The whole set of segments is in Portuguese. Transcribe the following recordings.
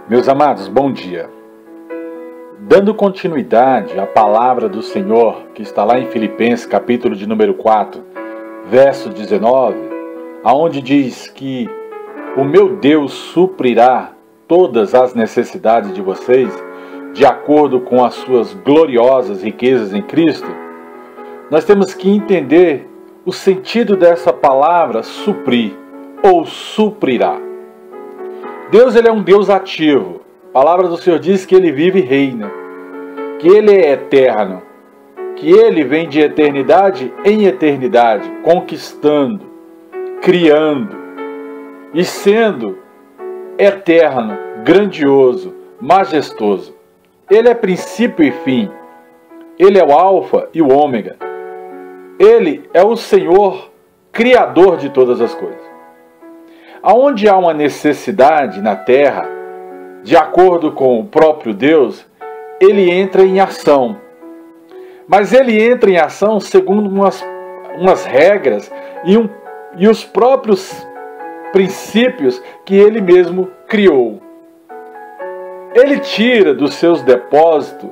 Meus amados, bom dia. Dando continuidade à palavra do Senhor, que está lá em Filipenses, capítulo de número 4, verso 19, aonde diz que o meu Deus suprirá todas as necessidades de vocês, de acordo com as suas gloriosas riquezas em Cristo, nós temos que entender o sentido dessa palavra suprir, ou suprirá. Deus, ele é um Deus ativo. A palavra do Senhor diz que ele vive e reina, que ele é eterno, que ele vem de eternidade em eternidade, conquistando, criando e sendo eterno, grandioso, majestoso. Ele é princípio e fim. Ele é o alfa e o ômega. Ele é o Senhor, criador de todas as coisas. Aonde há uma necessidade na terra, de acordo com o próprio Deus, ele entra em ação. Mas ele entra em ação segundo umas regras e os próprios princípios que ele mesmo criou. Ele tira dos seus depósitos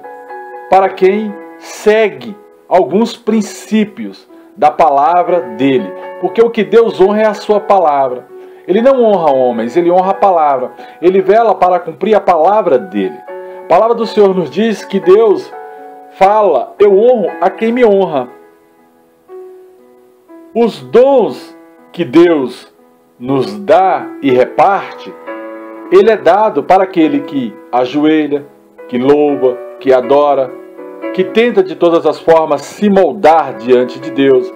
para quem segue alguns princípios da palavra dele. Porque o que Deus honra é a sua palavra. Ele não honra homens, ele honra a palavra. Ele vela para cumprir a palavra dele. A palavra do Senhor nos diz que Deus fala: eu honro a quem me honra. Os dons que Deus nos dá e reparte, ele é dado para aquele que ajoelha, que louva, que adora, que tenta de todas as formas se moldar diante de Deus,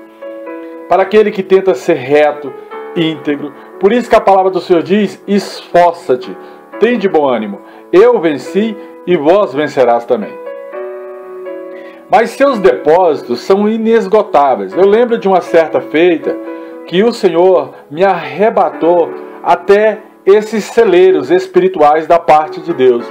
para aquele que tenta ser reto, íntegro. Por isso que a palavra do Senhor diz: esforça-te, tem de bom ânimo, eu venci e vós vencerás também. Mas seus depósitos são inesgotáveis. Eu lembro de uma certa feita que o Senhor me arrebatou até esses celeiros espirituais da parte de Deus.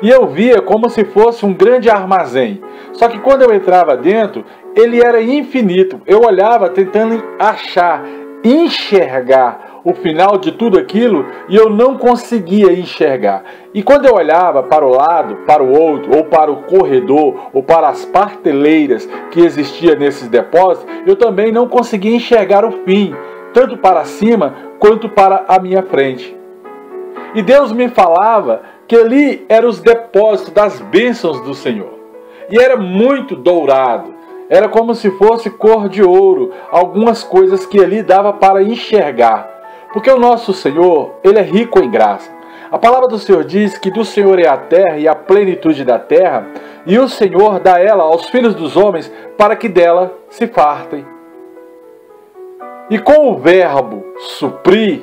E eu via como se fosse um grande armazém. Só que quando eu entrava dentro, ele era infinito. Eu olhava tentando achar, enxergar o final de tudo aquilo e eu não conseguia enxergar. E quando eu olhava para o lado, para o outro, ou para o corredor, ou para as parteleiras que existiam nesses depósitos, eu também não conseguia enxergar o fim, tanto para cima quanto para a minha frente. E Deus me falava que ali eram os depósitos das bênçãos do Senhor. E era muito dourado. Era como se fosse cor de ouro, algumas coisas que ali dava para enxergar. Porque o nosso Senhor, ele é rico em graça. A palavra do Senhor diz que do Senhor é a terra e a plenitude da terra, e o Senhor dá ela aos filhos dos homens para que dela se fartem. E com o verbo suprir,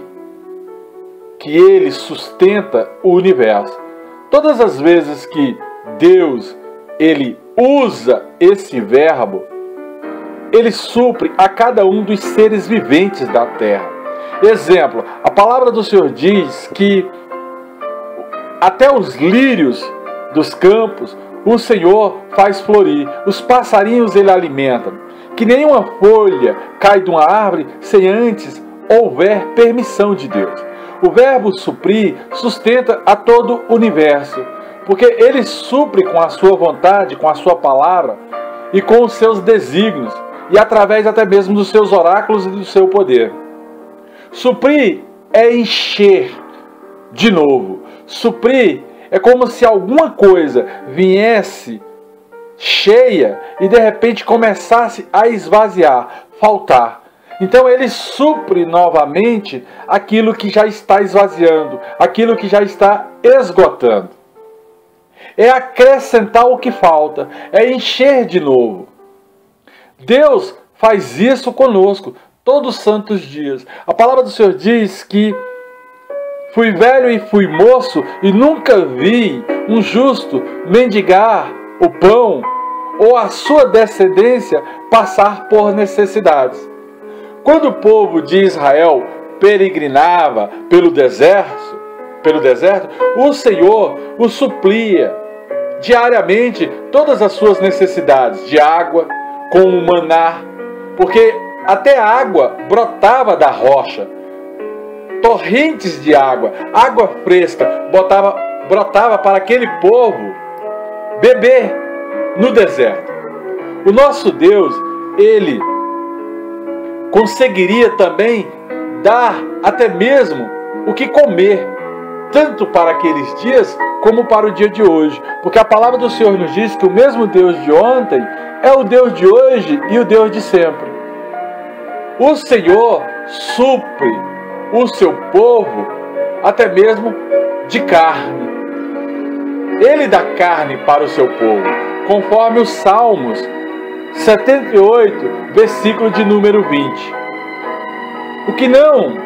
que ele sustenta o universo. Todas as vezes que Deus, ele usa esse verbo, ele supre a cada um dos seres viventes da terra. Exemplo, a palavra do Senhor diz que até os lírios dos campos o Senhor faz florir, os passarinhos ele alimenta, que nenhuma folha cai de uma árvore sem antes houver permissão de Deus. O verbo suprir sustenta a todo o universo, porque ele supre com a sua vontade, com a sua palavra e com os seus desígnios, e através até mesmo dos seus oráculos e do seu poder. Suprir é encher de novo. Suprir é como se alguma coisa viesse cheia e de repente começasse a esvaziar, faltar. Então ele supre novamente aquilo que já está esvaziando, aquilo que já está esgotando. É acrescentar o que falta, é encher de novo. Deus faz isso conosco todos os santos dias. A palavra do Senhor diz que fui velho e fui moço e nunca vi um justo mendigar o pão ou a sua descendência passar por necessidades. Quando o povo de Israel peregrinava pelo deserto, o Senhor o suplia diariamente todas as suas necessidades de água, com o maná, porque até a água brotava da rocha. torrentes de água, água fresca, brotava para aquele povo beber no deserto. O nosso Deus, Ele conseguiria também dar até mesmo o que comer, tanto para aqueles dias como para o dia de hoje. Porque a palavra do Senhor nos diz que o mesmo Deus de ontem é o Deus de hoje e o Deus de sempre. O Senhor supre o seu povo até mesmo de carne. Ele dá carne para o seu povo, conforme os Salmos 78, versículo de número 20. O que não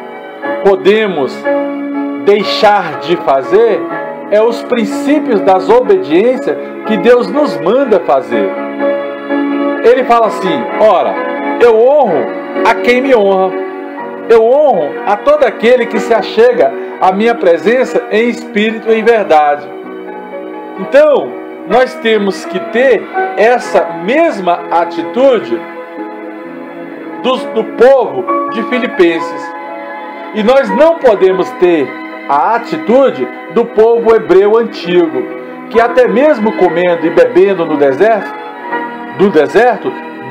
podemos deixar de fazer é os princípios das obediências que Deus nos manda fazer. Ele fala assim: ora, eu honro a quem me honra, eu honro a todo aquele que se achega à minha presença em espírito e em verdade. Então, nós temos que ter essa mesma atitude do povo de Filipenses. E nós não podemos ter a atitude do povo hebreu antigo, que até mesmo comendo e bebendo no deserto,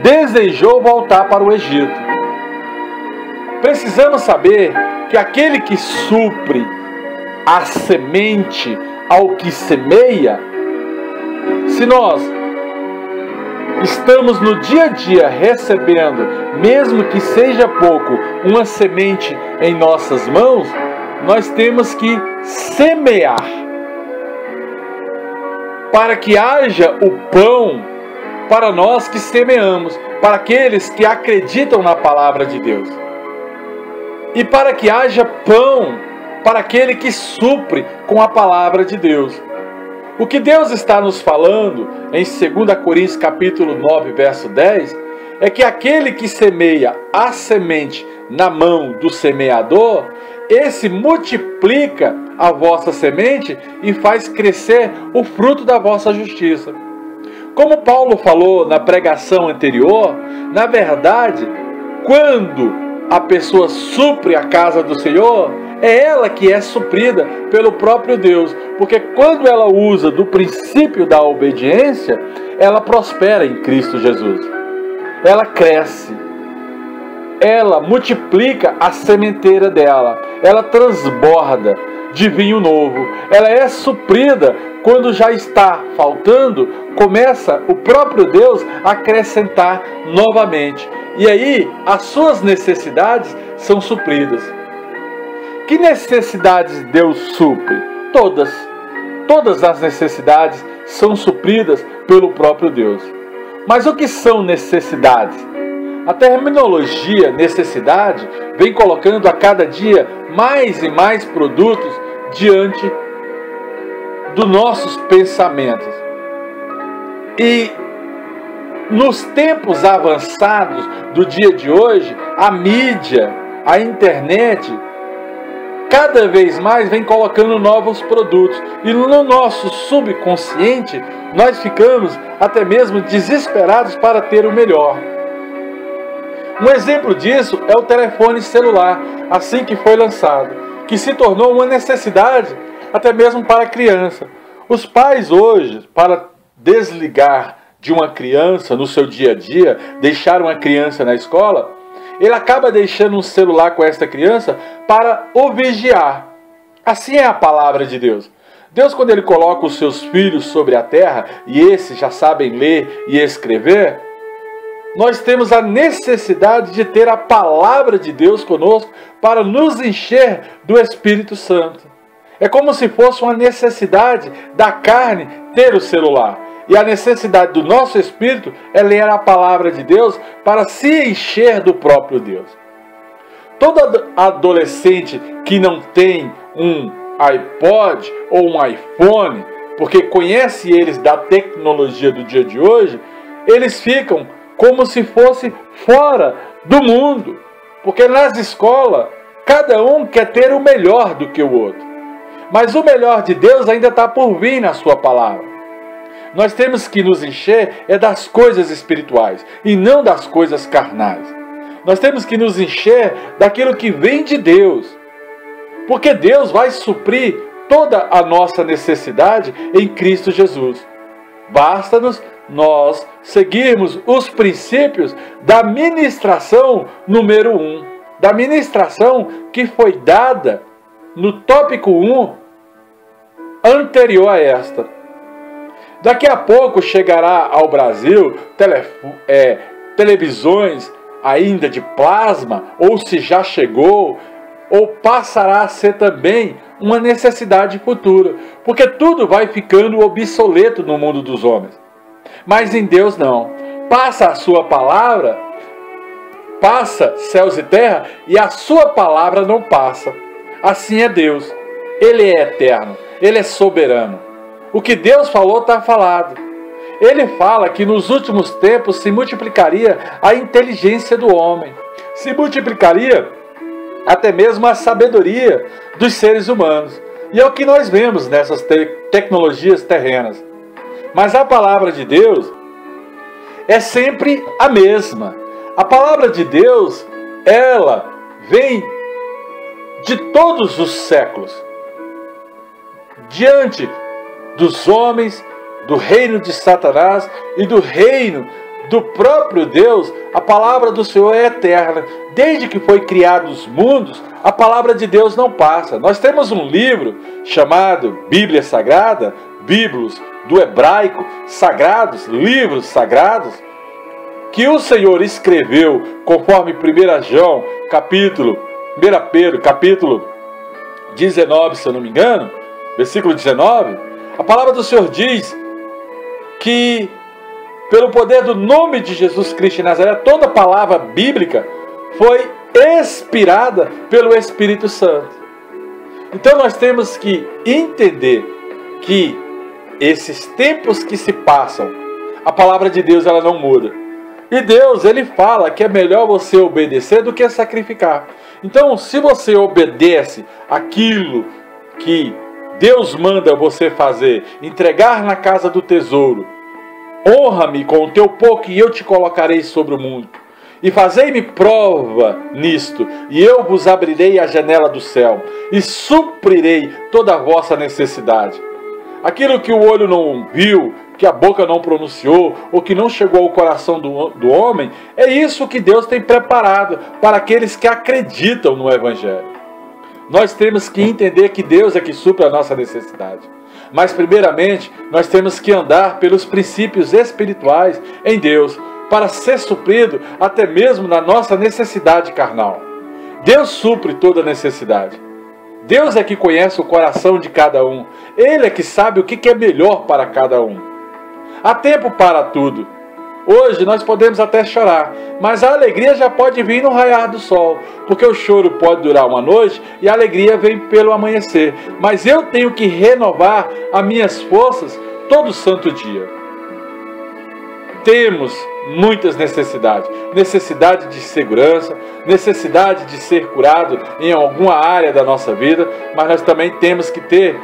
desejou voltar para o Egito. Precisamos saber que aquele que supre a semente ao que semeia, se nós estamos no dia a dia recebendo, mesmo que seja pouco, uma semente em nossas mãos, nós temos que semear para que haja o pão para nós que semeamos, para aqueles que acreditam na palavra de Deus, e para que haja pão para aquele que supre com a palavra de Deus. O que Deus está nos falando em 2 Coríntios capítulo 9, verso 10, é que aquele que semeia a semente na mão do semeador, esse multiplica a vossa semente e faz crescer o fruto da vossa justiça. Como Paulo falou na pregação anterior, na verdade, quando a pessoa supre a casa do Senhor, é ela que é suprida pelo próprio Deus, porque quando ela usa do princípio da obediência, ela prospera em Cristo Jesus. Ela cresce, ela multiplica a sementeira dela, ela transborda de vinho novo, ela é suprida quando já está faltando, começa o próprio Deus a acrescentar novamente, e aí as suas necessidades são supridas. Que necessidades Deus supre? Todas as necessidades são supridas pelo próprio Deus. Mas o que são necessidades? A terminologia necessidade vem colocando a cada dia mais e mais produtos diante dos nossos pensamentos. E nos tempos avançados do dia de hoje, a mídia, a internet, cada vez mais vem colocando novos produtos. E no nosso subconsciente, nós ficamos até mesmo desesperados para ter o melhor. Um exemplo disso é o telefone celular, assim que foi lançado, que se tornou uma necessidade até mesmo para a criança. Os pais hoje, para desligar de uma criança no seu dia a dia, deixar uma criança na escola, ele acaba deixando um celular com esta criança para o vigiar. Assim é a palavra de Deus. Deus, quando Ele coloca os seus filhos sobre a terra, e esses já sabem ler e escrever, nós temos a necessidade de ter a palavra de Deus conosco para nos encher do Espírito Santo. É como se fosse uma necessidade da carne ter o celular. E a necessidade do nosso espírito é ler a palavra de Deus para se encher do próprio Deus. Todo adolescente que não tem um iPod ou um iPhone, porque conhece eles da tecnologia do dia de hoje, eles ficam como se fosse fora do mundo. Porque nas escolas, cada um quer ter o melhor do que o outro. Mas o melhor de Deus ainda está por vir na sua palavra. Nós temos que nos encher das coisas espirituais e não das coisas carnais. Nós temos que nos encher daquilo que vem de Deus. Porque Deus vai suprir toda a nossa necessidade em Cristo Jesus. Basta-nos nós seguirmos os princípios da ministração número 1, da ministração que foi dada no tópico 1 anterior a esta. Daqui a pouco chegará ao Brasil televisões ainda de plasma, ou se já chegou, ou passará a ser também uma necessidade futura, porque tudo vai ficando obsoleto no mundo dos homens. Mas em Deus não. Passa a sua palavra, passa céus e terra, e a sua palavra não passa. Assim é Deus. Ele é eterno, Ele é soberano. O que Deus falou está falado. Ele fala que nos últimos tempos se multiplicaria a inteligência do homem, se multiplicaria até mesmo a sabedoria dos seres humanos. E é o que nós vemos nessas tecnologias terrenas. Mas a palavra de Deus é sempre a mesma. A palavra de Deus, ela vem de todos os séculos. Diante dos homens, do reino de Satanás e do reino do próprio Deus, a palavra do Senhor é eterna. Desde que foi criado os mundos, a palavra de Deus não passa. Nós temos um livro chamado Bíblia Sagrada, Bíblios do hebraico, sagrados, livros sagrados, que o Senhor escreveu conforme 1 João, 1 Pedro, capítulo 19, se eu não me engano, versículo 19, a palavra do Senhor diz que pelo poder do nome de Jesus Cristo de Nazaré, toda palavra bíblica foi inspirada pelo Espírito Santo. Então nós temos que entender que esses tempos que se passam, a palavra de Deus ela não muda. E Deus, Ele fala que é melhor você obedecer do que sacrificar. Então, se você obedece aquilo que Deus manda você fazer, entregar na casa do tesouro, honra-me com o teu pouco e eu te colocarei sobre o mundo. E fazei-me prova nisto, e eu vos abrirei a janela do céu, e suprirei toda a vossa necessidade. Aquilo que o olho não viu, que a boca não pronunciou, ou que não chegou ao coração do homem, é isso que Deus tem preparado para aqueles que acreditam no Evangelho. Nós temos que entender que Deus é que supre a nossa necessidade. Mas primeiramente, nós temos que andar pelos princípios espirituais em Deus, para ser suprido até mesmo na nossa necessidade carnal. Deus supre toda necessidade. Deus é que conhece o coração de cada um. Ele é que sabe o que é melhor para cada um. Há tempo para tudo. Hoje nós podemos até chorar, mas a alegria já pode vir no raiar do sol, porque o choro pode durar uma noite e a alegria vem pelo amanhecer. Mas eu tenho que renovar as minhas forças todo santo dia. Temos muitas necessidades. Necessidade de segurança, necessidade de ser curado em alguma área da nossa vida, mas nós também temos que ter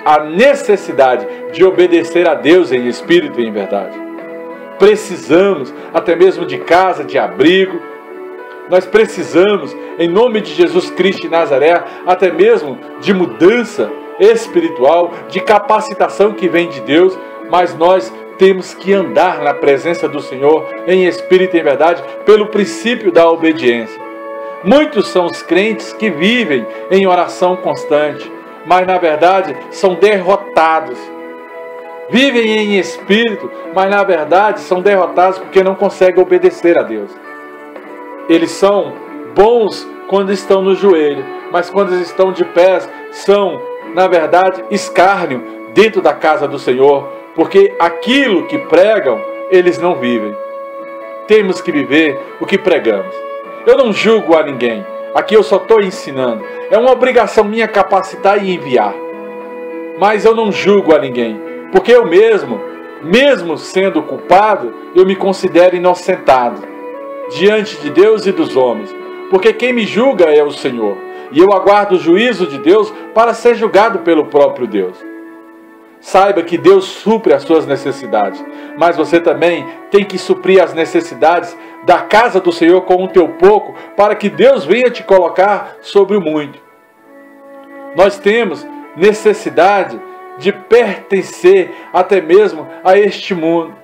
a necessidade de obedecer a Deus em espírito e em verdade. Precisamos até mesmo de casa, de abrigo. Nós precisamos, em nome de Jesus Cristo de Nazaré, até mesmo de mudança espiritual, de capacitação que vem de Deus, mas nós temos que andar na presença do Senhor em espírito e em verdade, pelo princípio da obediência. Muitos são os crentes que vivem em oração constante, mas na verdade são derrotados. Vivem em espírito, mas na verdade são derrotados porque não conseguem obedecer a Deus. Eles são bons quando estão no joelho, mas quando eles estão de pés, são, na verdade, escárnio dentro da casa do Senhor, porque aquilo que pregam, eles não vivem. Temos que viver o que pregamos. Eu não julgo a ninguém, aqui eu só estou ensinando. É uma obrigação minha capacitar e enviar. Mas eu não julgo a ninguém, porque eu mesmo sendo culpado, eu me considero inocentado diante de Deus e dos homens, porque quem me julga é o Senhor, e eu aguardo o juízo de Deus para ser julgado pelo próprio Deus. Saiba que Deus supre as suas necessidades, mas você também tem que suprir as necessidades da casa do Senhor com o teu pouco, para que Deus venha te colocar sobre o muito. Nós temos necessidade de pertencer até mesmo a este mundo.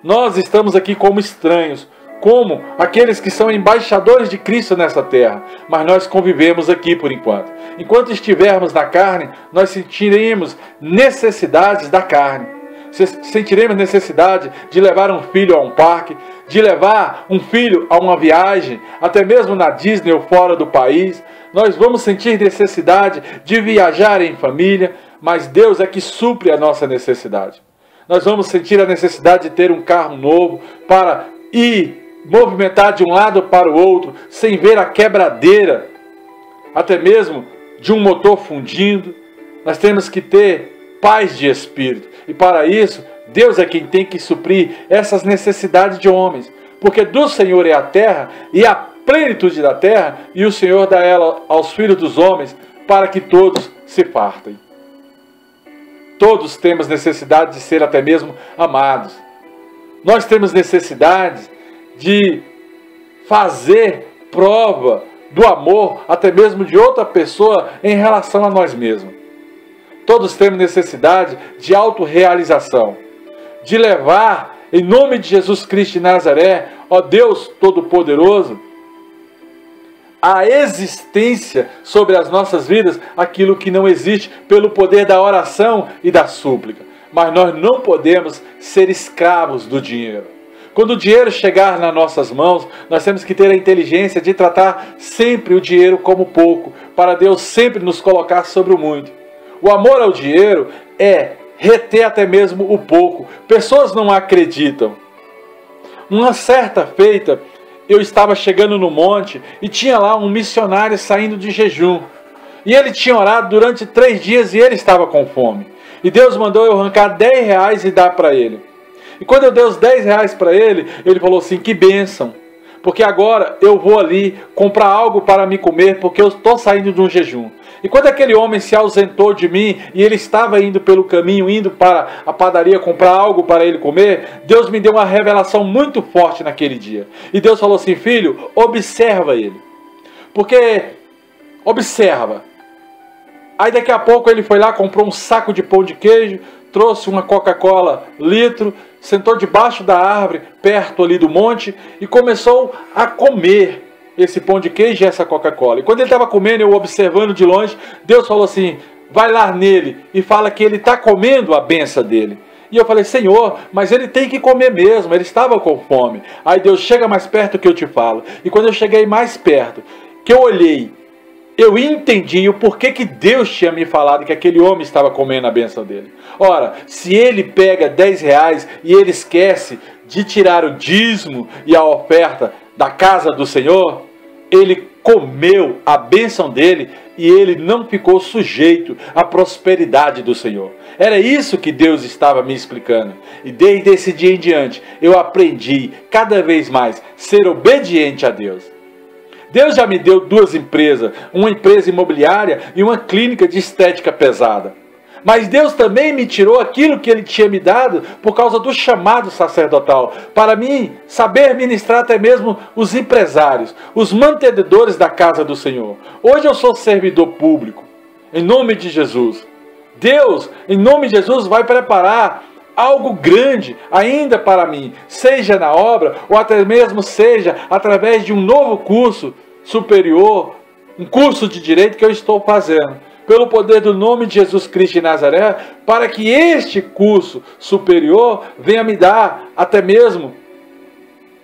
Nós estamos aqui como estranhos, como aqueles que são embaixadores de Cristo nessa terra, mas nós convivemos aqui por enquanto. Enquanto estivermos na carne, nós sentiremos necessidades da carne. Sentiremos necessidade de levar um filho a um parque, de levar um filho a uma viagem, até mesmo na Disney ou fora do país. Nós vamos sentir necessidade de viajar em família, mas Deus é que supre a nossa necessidade. Nós vamos sentir a necessidade de ter um carro novo para ir movimentar de um lado para o outro, sem ver a quebradeira, até mesmo de um motor fundindo. Nós temos que ter paz de espírito. E para isso, Deus é quem tem que suprir essas necessidades de homens. Porque do Senhor é a terra e a plenitude da terra, e o Senhor dá ela aos filhos dos homens, para que todos se fartem. Todos temos necessidade de ser até mesmo amados. Nós temos necessidade de fazer prova do amor, até mesmo de outra pessoa, em relação a nós mesmos. Todos temos necessidade de autorrealização, de levar, em nome de Jesus Cristo de Nazaré, ó Deus Todo-Poderoso, a existência sobre as nossas vidas, aquilo que não existe, pelo poder da oração e da súplica. Mas nós não podemos ser escravos do dinheiro. Quando o dinheiro chegar nas nossas mãos, nós temos que ter a inteligência de tratar sempre o dinheiro como pouco, para Deus sempre nos colocar sobre o muito. O amor ao dinheiro é reter até mesmo o pouco. Pessoas não acreditam. Uma certa feita, eu estava chegando no monte e tinha lá um missionário saindo de jejum. E ele tinha orado durante 3 dias e ele estava com fome. E Deus mandou eu arrancar R$10 e dar para ele. E quando eu dei os R$10 para ele, ele falou assim: que bênção, porque agora eu vou ali comprar algo para me comer, porque eu estou saindo de um jejum. E quando aquele homem se ausentou de mim, e ele estava indo pelo caminho, indo para a padaria comprar algo para ele comer, Deus me deu uma revelação muito forte naquele dia. E Deus falou assim: filho, observa ele. Porque, observa. Aí daqui a pouco ele foi lá, comprou um saco de pão de queijo, trouxe uma Coca-Cola litro, sentou debaixo da árvore, perto ali do monte, e começou a comer esse pão de queijo e essa Coca-Cola. E quando ele estava comendo, eu observando de longe, Deus falou assim: vai lá nele e fala que ele está comendo a benção dele. E eu falei: Senhor, mas ele tem que comer mesmo, ele estava com fome. Aí Deus: chega mais perto que eu te falo. E quando eu cheguei mais perto, que eu olhei, eu entendi o porquê que Deus tinha me falado que aquele homem estava comendo a bênção dele. Ora, se ele pega R$10 e ele esquece de tirar o dízimo e a oferta da casa do Senhor, ele comeu a bênção dele e ele não ficou sujeito à prosperidade do Senhor. Era isso que Deus estava me explicando. E desde esse dia em diante, eu aprendi cada vez mais ser obediente a Deus. Deus já me deu 2 empresas, uma empresa imobiliária e uma clínica de estética pesada. Mas Deus também me tirou aquilo que Ele tinha me dado por causa do chamado sacerdotal, para mim saber ministrar até mesmo os empresários, os mantenedores da casa do Senhor. Hoje eu sou servidor público, em nome de Jesus. Deus, em nome de Jesus, vai preparar algo grande ainda para mim, seja na obra ou até mesmo seja através de um novo curso superior, um curso de direito que eu estou fazendo, pelo poder do nome de Jesus Cristo de Nazaré, para que este curso superior venha me dar até mesmo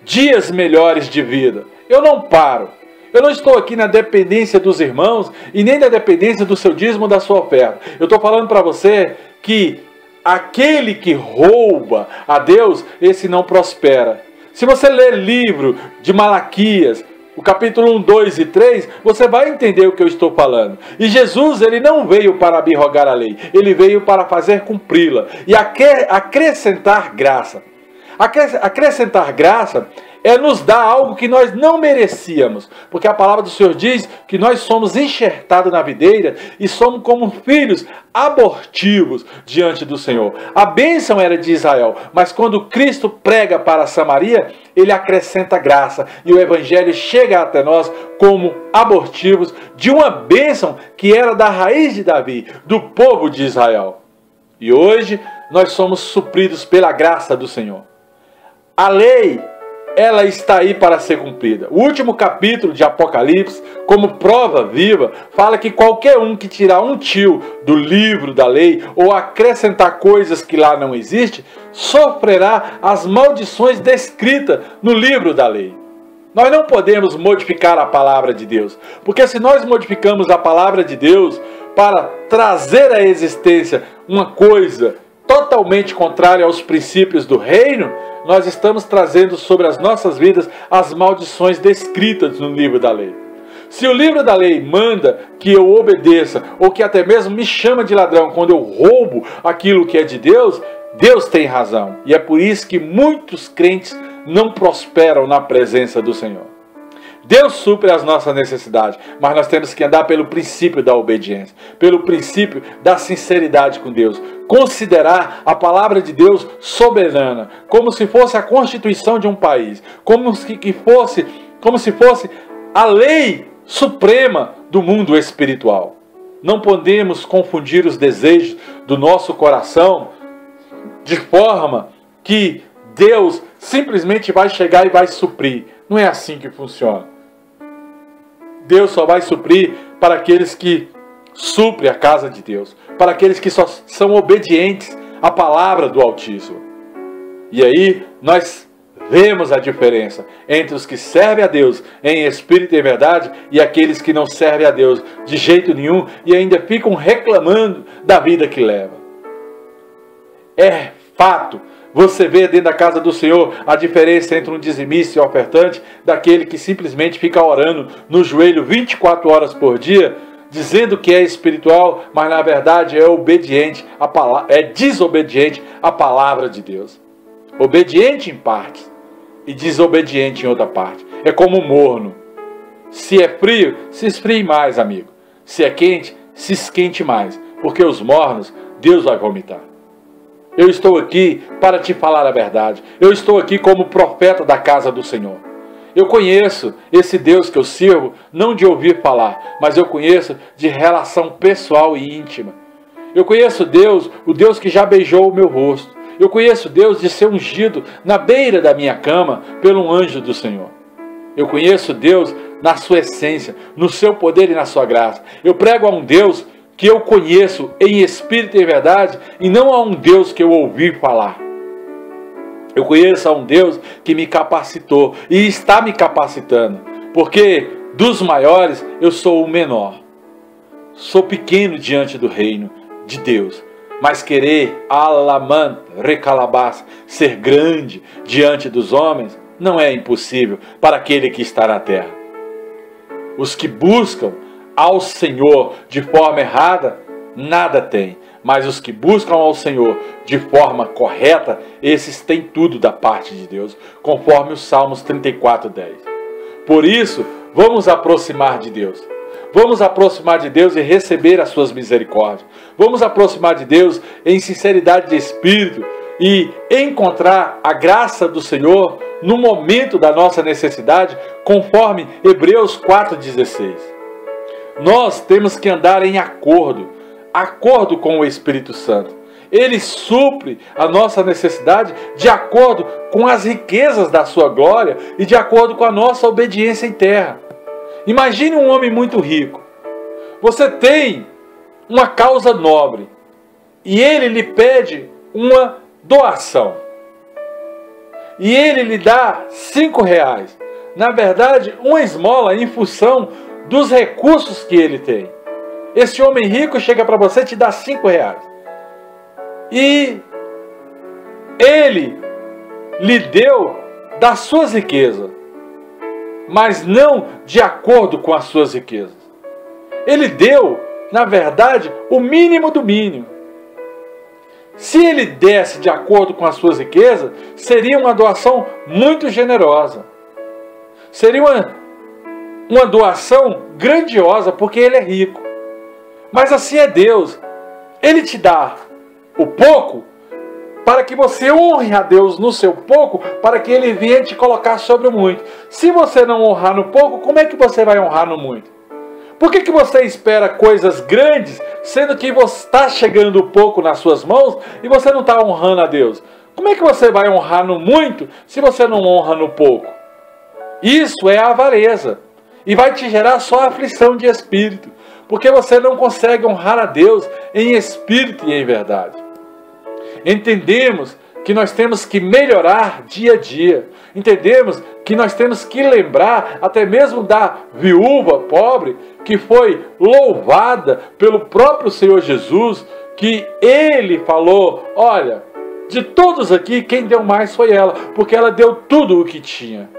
dias melhores de vida. Eu não paro. Eu não estou aqui na dependência dos irmãos e nem da dependência do seu dízimo ou da sua oferta. Eu estou falando para você que aquele que rouba a Deus, esse não prospera. Se você ler livro de Malaquias, o capítulo 1, 2 e 3, você vai entender o que eu estou falando. E Jesus, ele não veio para abrogar a lei, ele veio para fazer cumpri-la e acrescentar graça. Acrescentar graça é nos dar algo que nós não merecíamos, porque a palavra do Senhor diz que nós somos enxertados na videira e somos como filhos abortivos diante do Senhor. A bênção era de Israel, mas quando Cristo prega para Samaria, ele acrescenta graça e o evangelho chega até nós como abortivos de uma bênção que era da raiz de Davi, do povo de Israel. E hoje nós somos supridos pela graça do Senhor. A lei, ela está aí para ser cumprida. O último capítulo de Apocalipse, como prova viva, fala que qualquer um que tirar um tio do livro da lei ou acrescentar coisas que lá não existem, sofrerá as maldições descritas no livro da lei. Nós não podemos modificar a palavra de Deus, porque se nós modificamos a palavra de Deus para trazer à existência uma coisa totalmente contrária aos princípios do reino, nós estamos trazendo sobre as nossas vidas as maldições descritas no livro da lei. Se o livro da lei manda que eu obedeça, ou que até mesmo me chama de ladrão quando eu roubo aquilo que é de Deus, Deus tem razão. E é por isso que muitos crentes não prosperam na presença do Senhor. Deus supre as nossas necessidades, mas nós temos que andar pelo princípio da obediência, pelo princípio da sinceridade com Deus. Considerar a palavra de Deus soberana, como se fosse a constituição de um país, como se fosse a lei suprema do mundo espiritual. Não podemos confundir os desejos do nosso coração de forma que Deus simplesmente vai chegar e vai suprir. Não é assim que funciona. Deus só vai suprir para aqueles que suprem a casa de Deus, para aqueles que só são obedientes à palavra do Altíssimo. E aí nós vemos a diferença entre os que servem a Deus em espírito e verdade e aqueles que não servem a Deus de jeito nenhum e ainda ficam reclamando da vida que leva. É fato. Você vê dentro da casa do Senhor a diferença entre um dizimista e um ofertante, daquele que simplesmente fica orando no joelho 24 horas por dia, dizendo que é espiritual, mas na verdade é obediente, é desobediente à palavra de Deus. Obediente em parte e desobediente em outra parte. É como um morno. Se é frio, se esfrie mais, amigo. Se é quente, se esquente mais, porque os mornos Deus vai vomitar. Eu estou aqui para te falar a verdade. Eu estou aqui como profeta da casa do Senhor. Eu conheço esse Deus que eu sirvo, não de ouvir falar, mas eu conheço de relação pessoal e íntima. Eu conheço Deus, o Deus que já beijou o meu rosto. Eu conheço Deus de ser ungido na beira da minha cama pelo anjo do Senhor. Eu conheço Deus na sua essência, no seu poder e na sua graça. Eu prego a um Deus que eu conheço em espírito e verdade, e não a um Deus que eu ouvi falar. Eu conheço a um Deus que me capacitou e está me capacitando, porque dos maiores eu sou o menor. Sou pequeno diante do reino de Deus, mas querer alaman recalabás, ser grande diante dos homens, não é impossível para aquele que está na terra. Os que buscam ao Senhor de forma errada, nada tem. Mas os que buscam ao Senhor de forma correta, esses têm tudo da parte de Deus, conforme os Salmos 34:10. Por isso, vamos aproximar de Deus. Vamos aproximar de Deus e receber as suas misericórdias. Vamos aproximar de Deus em sinceridade de espírito e encontrar a graça do Senhor no momento da nossa necessidade, conforme Hebreus 4:16. Nós temos que andar em acordo com o Espírito Santo. Ele supre a nossa necessidade de acordo com as riquezas da sua glória e de acordo com a nossa obediência em terra. Imagine um homem muito rico. Você tem uma causa nobre e ele lhe pede uma doação. E ele lhe dá R$5. Na verdade, uma esmola em função dos recursos que ele tem. Esse homem rico chega para você e te dá R$5. E ele lhe deu das suas riquezas, mas não de acordo com as suas riquezas. Ele deu, na verdade, o mínimo do mínimo. Se ele desse de acordo com as suas riquezas, seria uma doação muito generosa. Seria uma doação grandiosa, porque Ele é rico. Mas assim é Deus. Ele te dá o pouco para que você honre a Deus no seu pouco, para que Ele venha te colocar sobre o muito. Se você não honrar no pouco, como é que você vai honrar no muito? Por que você espera coisas grandes, sendo que está chegando o pouco nas suas mãos e você não está honrando a Deus? Como é que você vai honrar no muito se você não honra no pouco? Isso é avareza e vai te gerar só aflição de espírito, porque você não consegue honrar a Deus em espírito e em verdade. Entendemos que nós temos que melhorar dia a dia. Entendemos que nós temos que lembrar até mesmo da viúva pobre que foi louvada pelo próprio Senhor Jesus, que Ele falou: olha, de todos aqui quem deu mais foi ela, porque ela deu tudo o que tinha.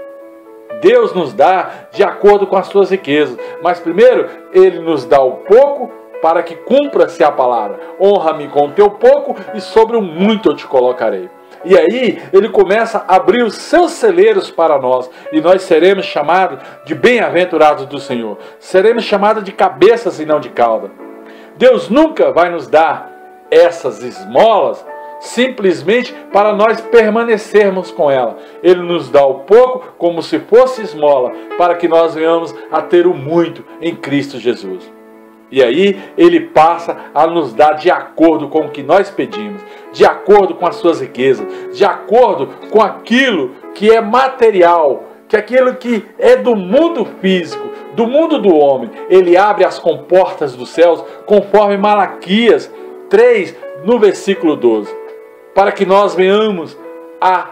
Deus nos dá de acordo com as suas riquezas, mas primeiro Ele nos dá o pouco para que cumpra-se a palavra: honra-me com o teu pouco e sobre o muito eu te colocarei. E aí Ele começa a abrir os seus celeiros para nós, e nós seremos chamados de bem-aventurados do Senhor. Seremos chamados de cabeças e não de cauda. Deus nunca vai nos dar essas esmolas simplesmente para nós permanecermos com ela. Ele nos dá o pouco como se fosse esmola, para que nós venhamos a ter o muito em Cristo Jesus. E aí Ele passa a nos dar de acordo com o que nós pedimos, de acordo com as suas riquezas, de acordo com aquilo que é material, que aquilo que é do mundo físico, do mundo do homem. Ele abre as comportas dos céus, conforme Malaquias 3, no versículo 12, para que nós venhamos a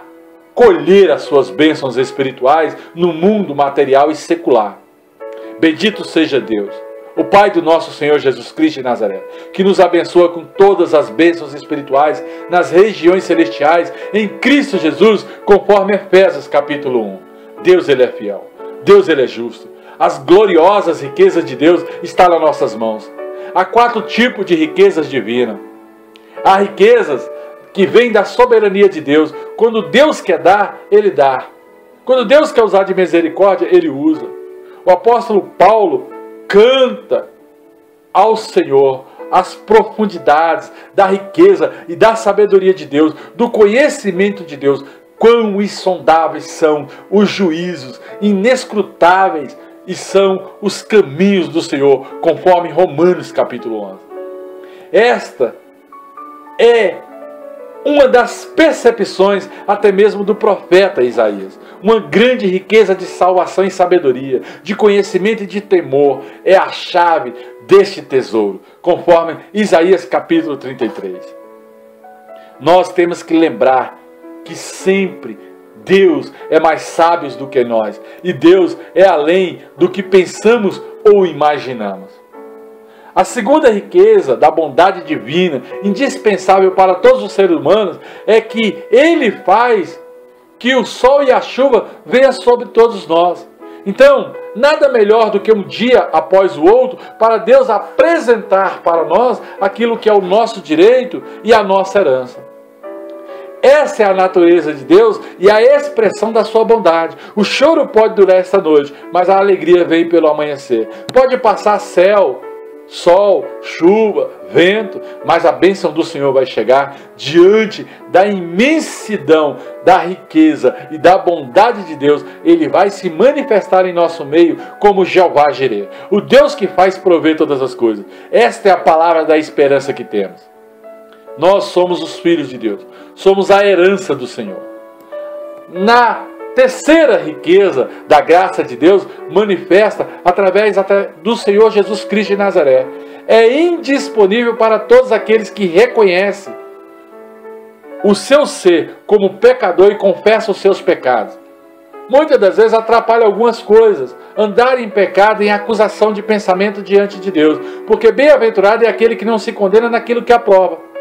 colher as suas bênçãos espirituais no mundo material e secular. Bendito seja Deus, o Pai do nosso Senhor Jesus Cristo de Nazaré, que nos abençoa com todas as bênçãos espirituais nas regiões celestiais em Cristo Jesus, conforme Efésios capítulo 1. Deus, Ele é fiel. Deus, Ele é justo. As gloriosas riquezas de Deus estão nas nossas mãos. Há 4 tipos de riquezas divinas. Há riquezas que vêm da soberania de Deus. Quando Deus quer dar, Ele dá. Quando Deus quer usar de misericórdia, Ele usa. O apóstolo Paulo canta ao Senhor as profundidades da riqueza e da sabedoria de Deus, do conhecimento de Deus. Quão insondáveis são os juízos, inescrutáveis e são os caminhos do Senhor, conforme Romanos capítulo 11. Esta é uma das percepções até mesmo do profeta Isaías. Uma grande riqueza de salvação e sabedoria, de conhecimento e de temor é a chave deste tesouro, conforme Isaías capítulo 33. Nós temos que lembrar que sempre Deus é mais sábio do que nós, e Deus é além do que pensamos ou imaginamos. A segunda riqueza da bondade divina, indispensável para todos os seres humanos, é que Ele faz que o sol e a chuva venham sobre todos nós. Então, nada melhor do que um dia após o outro para Deus apresentar para nós aquilo que é o nosso direito e a nossa herança. Essa é a natureza de Deus e a expressão da sua bondade. O choro pode durar esta noite, mas a alegria vem pelo amanhecer. Pode passar céu, sol, chuva, vento, mas a bênção do Senhor vai chegar diante da imensidão, da riqueza e da bondade de Deus. Ele vai se manifestar em nosso meio como Jeová Jireh, o Deus que faz prover todas as coisas. Esta é a palavra da esperança que temos. Nós somos os filhos de Deus, somos a herança do Senhor. Na terceira riqueza da graça de Deus, manifesta através do Senhor Jesus Cristo de Nazaré. É indisponível para todos aqueles que reconhecem o seu ser como pecador e confessam os seus pecados. Muitas das vezes atrapalha algumas coisas, andar em pecado, em acusação de pensamento diante de Deus, porque bem-aventurado é aquele que não se condena naquilo que aprova.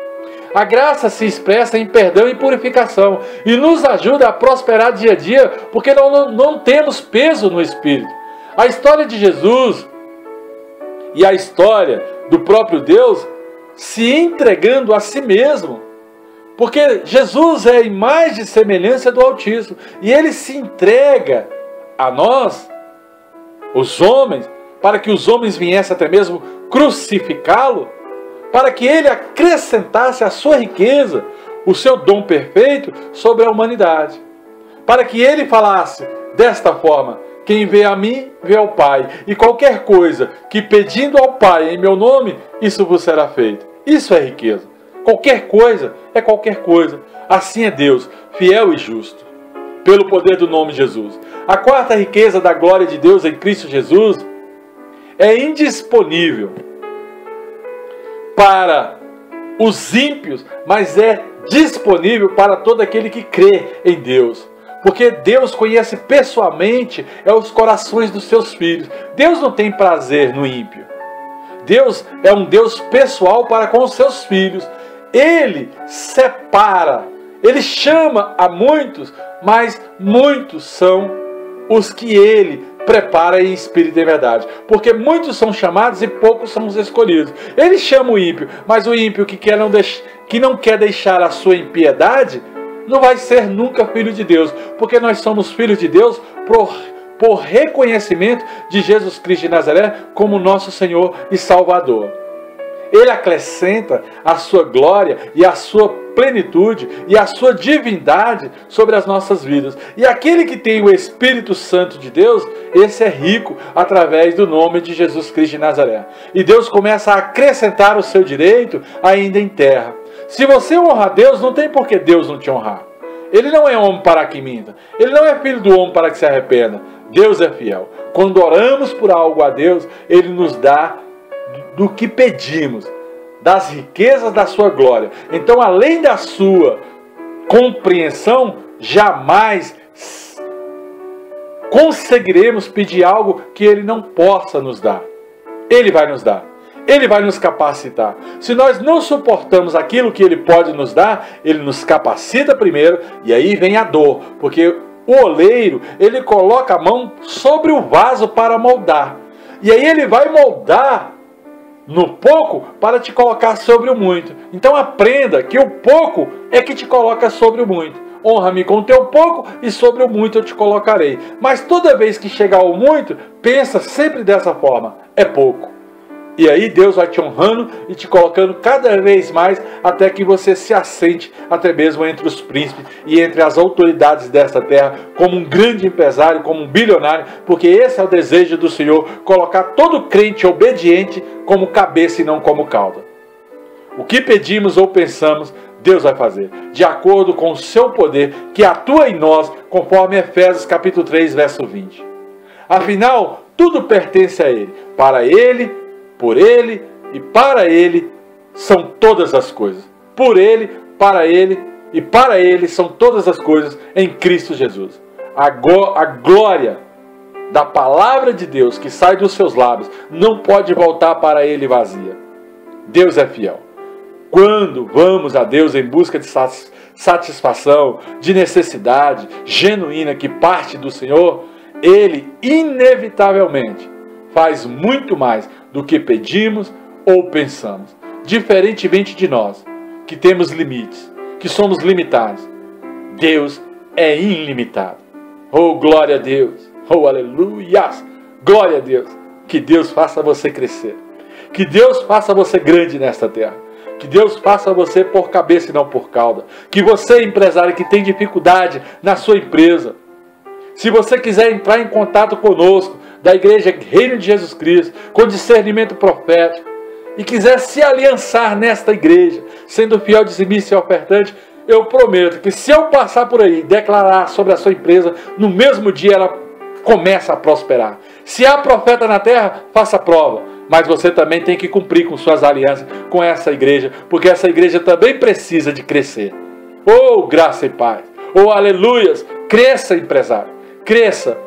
A graça se expressa em perdão e purificação e nos ajuda a prosperar dia a dia, porque não temos peso no Espírito. A história de Jesus e a história do próprio Deus se entregando a si mesmo, porque Jesus é a imagem e semelhança do Altíssimo, e Ele se entrega a nós, os homens, para que os homens viessem até mesmo crucificá-lo, para que ele acrescentasse a sua riqueza, o seu dom perfeito sobre a humanidade. Para que ele falasse desta forma: quem vê a mim, vê ao Pai. E qualquer coisa que pedindo ao Pai em meu nome, isso vos será feito. Isso é riqueza. Qualquer coisa é qualquer coisa. Assim é Deus, fiel e justo. Pelo poder do nome de Jesus. A quarta riqueza da glória de Deus em Cristo Jesus é indisponível para os ímpios, mas é disponível para todo aquele que crê em Deus. Porque Deus conhece pessoalmente os corações dos seus filhos. Deus não tem prazer no ímpio. Deus é um Deus pessoal para com os seus filhos. Ele separa, Ele chama a muitos, mas muitos são os que Ele prepara em espírito e verdade. Porque muitos são chamados e poucos são os escolhidos. Ele chama o ímpio, mas o ímpio que não quer deixar a sua impiedade, não vai ser nunca filho de Deus. Porque nós somos filhos de Deus por reconhecimento de Jesus Cristo de Nazaré como nosso Senhor e Salvador. Ele acrescenta a sua glória e a sua plenitude e a sua divindade sobre as nossas vidas. E aquele que tem o Espírito Santo de Deus, esse é rico através do nome de Jesus Cristo de Nazaré. E Deus começa a acrescentar o seu direito ainda em terra. Se você honra a Deus, não tem por que Deus não te honrar. Ele não é homem para que minta. Ele não é filho do homem para que se arrependa. Deus é fiel. Quando oramos por algo a Deus, Ele nos dá do que pedimos, das riquezas da sua glória. Então, além da sua compreensão, jamais conseguiremos pedir algo que Ele não possa nos dar. Ele vai nos dar. Ele vai nos capacitar. Se nós não suportamos aquilo que Ele pode nos dar, Ele nos capacita primeiro, e aí vem a dor, porque o oleiro, ele coloca a mão sobre o vaso para moldar, e aí ele vai moldar no pouco para te colocar sobre o muito. Então aprenda que o pouco é que te coloca sobre o muito. Honra-me com o teu pouco e sobre o muito eu te colocarei. Mas toda vez que chegar ao muito, pensa sempre dessa forma: é pouco. E aí Deus vai te honrando e te colocando cada vez mais até que você se assente até mesmo entre os príncipes e entre as autoridades desta terra como um grande empresário, como um bilionário, porque esse é o desejo do Senhor, colocar todo crente obediente como cabeça e não como cauda. O que pedimos ou pensamos, Deus vai fazer, de acordo com o seu poder que atua em nós, conforme Efésios capítulo 3, verso 20. Afinal, tudo pertence a Ele, para Ele, por Ele e para Ele são todas as coisas. Por Ele, para Ele e para Ele são todas as coisas em Cristo Jesus. A glória da palavra de Deus que sai dos seus lábios não pode voltar para Ele vazia. Deus é fiel. Quando vamos a Deus em busca de satisfação, de necessidade genuína que parte do Senhor, Ele inevitavelmente faz muito mais do que pedimos ou pensamos. Diferentemente de nós, que temos limites, que somos limitados, Deus é ilimitado. Oh, glória a Deus! Oh, aleluia! Glória a Deus! Que Deus faça você crescer. Que Deus faça você grande nesta terra. Que Deus faça você por cabeça e não por cauda. Que você, empresário, que tem dificuldade na sua empresa, se você quiser entrar em contato conosco, da Igreja Reino de Jesus Cristo, com discernimento profético, e quiser se aliançar nesta igreja, sendo fiel, dizimista e ofertante, eu prometo que se eu passar por aí e declarar sobre a sua empresa, no mesmo dia ela começa a prosperar. Se há profeta na terra, faça prova. Mas você também tem que cumprir com suas alianças com essa igreja, porque essa igreja também precisa de crescer. Oh, graça e paz! Oh, aleluias! Cresça, empresário! Cresça!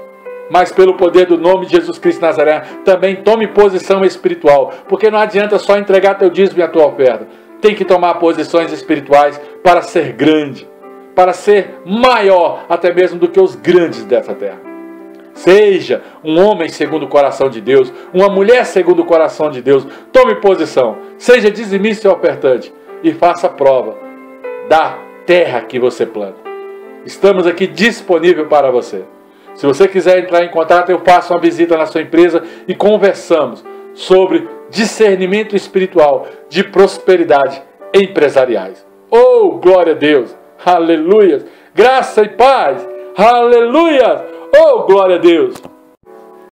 Mas pelo poder do nome de Jesus Cristo de Nazaré, também tome posição espiritual, porque não adianta só entregar teu dízimo e a tua oferta. Tem que tomar posições espirituais para ser grande, para ser maior até mesmo do que os grandes dessa terra. Seja um homem segundo o coração de Deus, uma mulher segundo o coração de Deus. Tome posição, seja dizimista e ofertante e faça prova da terra que você planta. Estamos aqui disponíveis para você. Se você quiser entrar em contato, eu faço uma visita na sua empresa e conversamos sobre discernimento espiritual de prosperidade empresariais. Oh, glória a Deus! Aleluia! Graça e paz! Aleluia! Oh, glória a Deus!